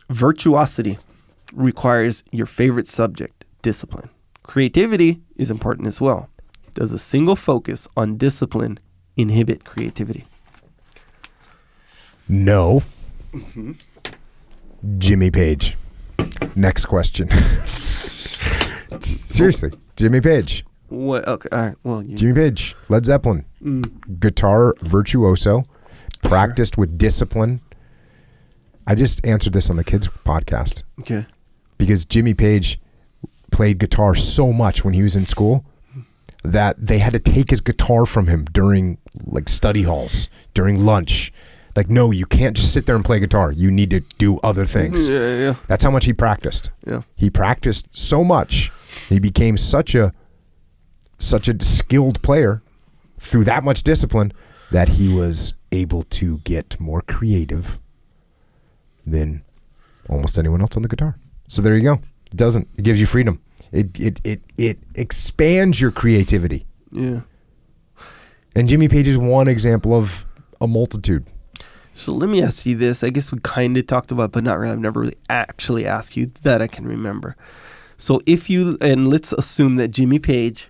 Virtuosity requires your favorite subject, discipline. Creativity is important as well. Does a single focus on discipline inhibit creativity? No. Jimmy Page. Next question. Seriously, Jimmy Page. What? Okay, all right. Well, Jimmy Page, Led Zeppelin, guitar virtuoso, practiced with discipline. I just answered this on the kids' podcast. Okay. Because Jimmy Page played guitar so much when he was in school that they had to take his guitar from him during like study halls, during lunch. Like, no, you can't just sit there and play guitar. You need to do other things. Yeah. That's how much he practiced. Yeah. He practiced so much. He became such a skilled player through that much discipline that he was able to get more creative than almost anyone else on the guitar. So there you go. It gives you freedom. It expands your creativity. Yeah. And Jimmy Page is one example of a multitude. So let me ask you this. I guess we kind of talked about, but not really. I've never really actually asked you that I can remember. So and let's assume that Jimmy Page,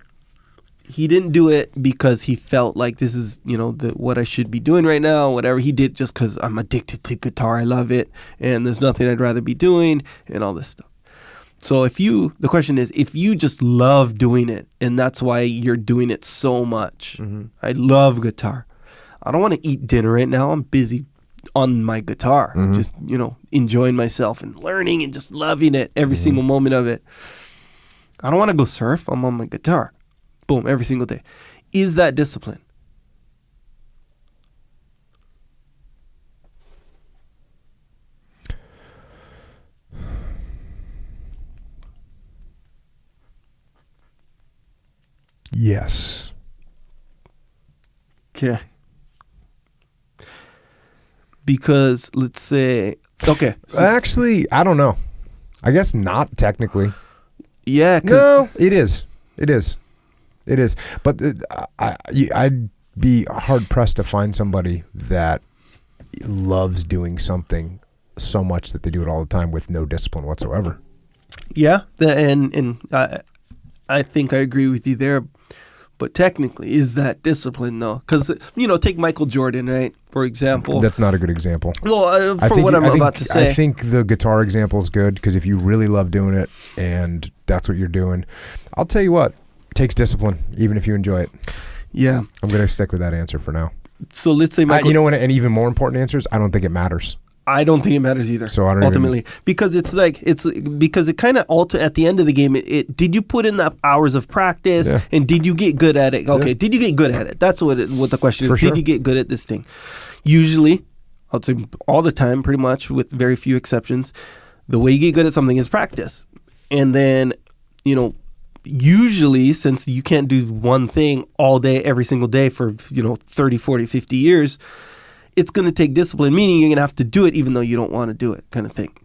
he didn't do it because he felt like this is, what I should be doing right now, whatever. He did just because I'm addicted to guitar. I love it. And there's nothing I'd rather be doing and all this stuff. So the question is, if you just love doing it and that's why you're doing it so much, I love guitar. I don't want to eat dinner right now. I'm busy on my guitar, just, enjoying myself and learning and just loving it every single moment of it. I don't want to go surf. I'm on my guitar. Boom, every single day. Is that discipline? Yes. Okay. Because let's say, okay. So, actually, I don't know. I guess not technically. Yeah. No, it is. It is. But I'd be hard pressed to find somebody that loves doing something so much that they do it all the time with no discipline whatsoever. Yeah. And I think I agree with you there. But technically, is that discipline, though? Because, take Michael Jordan, right, for example. That's not a good example. Well, what I'm about to say. I think the guitar example is good because if you really love doing it and that's what you're doing, I'll tell you what, it takes discipline, even if you enjoy it. Yeah. I'm going to stick with that answer for now. So let's say Michael... an even more important answer is I don't think it matters. I don't think it matters either. So I don't ultimately because because it kind of at the end of the game. It did you put in the hours of practice and did you get good at it? Okay, did you get good at it? That's what the question is. For sure. Did you get good at this thing? Usually, I'll say all the time, pretty much with very few exceptions, the way you get good at something is practice. And then usually since you can't do one thing all day every single day for 30, 40, 50 years. It's going to take discipline, meaning you're going to have to do it even though you don't want to do it, kind of thing,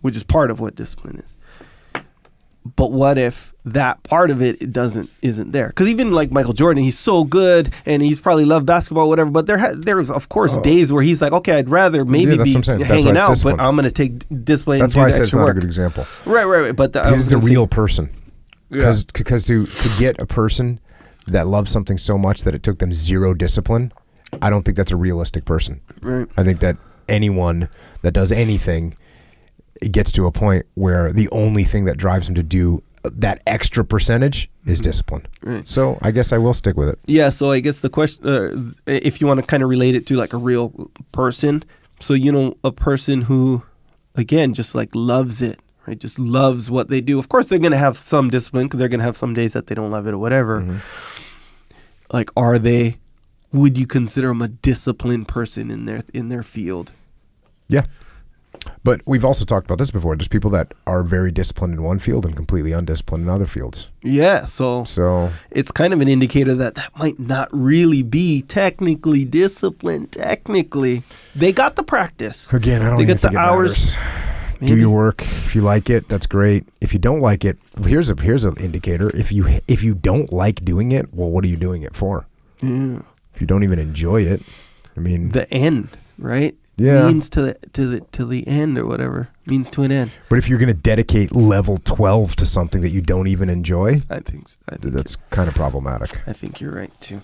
which is part of what discipline is. But what if that part of it isn't there? Because even like Michael Jordan, he's so good and he's probably loved basketball, whatever. But there's of course days where he's like, okay, I'd rather maybe be hanging out, but I'm going to take discipline. That's and why do I said it's not work. a good example. Right. But it's a real person. Because to get a person that loves something so much that it took them zero discipline, I don't think that's a realistic person. Right. I think that anyone that does anything, it gets to a point where the only thing that drives them to do that extra percentage is discipline. Right. So I guess I will stick with it. Yeah, so I guess the question, if you want to kind of relate it to like a real person, so a person who, again, just like loves it, right? Just loves what they do. Of course, they're going to have some discipline because they're going to have some days that they don't love it or whatever. Like, would you consider them a disciplined person in their field? Yeah. But we've also talked about this before. There's people that are very disciplined in one field and completely undisciplined in other fields. Yeah, so it's kind of an indicator that might not really be technically disciplined. Technically, they got the practice. Again, I don't even think it matters. Do your work. If you like it, that's great. If you don't like it, here's an indicator. If you don't like doing it, well, what are you doing it for? Yeah. If you don't even enjoy it, I mean... The end, right? Yeah. Means to the end or whatever. Means to an end. But if you're going to dedicate level 12 to something that you don't even enjoy, I think that's kind of problematic. I think you're right too.